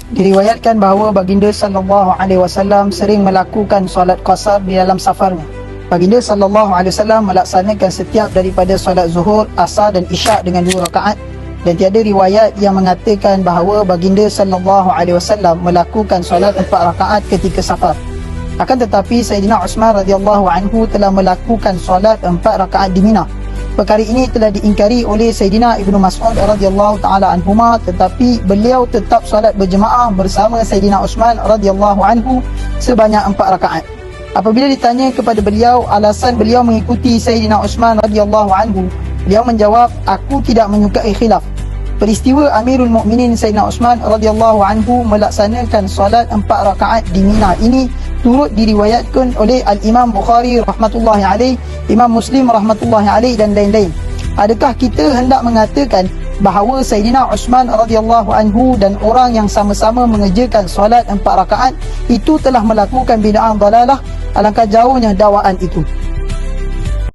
Diriwayatkan bahawa baginda sallallahu alaihi wasallam sering melakukan solat qasar di dalam safarnya. Baginda sallallahu alaihi wasallam melaksanakan setiap daripada solat zuhur, asar dan isyak dengan 2 rakaat, dan tiada riwayat yang mengatakan bahawa baginda sallallahu alaihi wasallam melakukan solat 4 rakaat ketika safar. Akan tetapi Sayyidina Uthman radhiyallahu anhu telah melakukan solat 4 rakaat di Mina. Perkara ini telah diingkari oleh Sayyidina Ibnu Mas'ud radhiyallahu taala anhuma, tetapi beliau tetap solat berjemaah bersama Sayyidina Uthman radhiyallahu anhu sebanyak 4 rakaat. Apabila ditanya kepada beliau alasan beliau mengikuti Sayyidina Uthman radhiyallahu anhu, beliau menjawab, aku tidak menyukai khilaf. Peristiwa Amirul Mukminin Sayyidina Uthman radhiyallahu anhu melaksanakan solat 4 rakaat di Mina ini turut diriwayatkan oleh Al-Imam Bukhari rahmatullahi alaih, Imam Muslim rahmatullahi alaih dan lain-lain. Adakah kita hendak mengatakan bahawa Sayyidina Uthman radhiyallahu anhu dan orang yang sama-sama mengerjakan solat 4 rakaat itu telah melakukan bid'ah dalalah? Alangkah jauhnya dakwaan itu.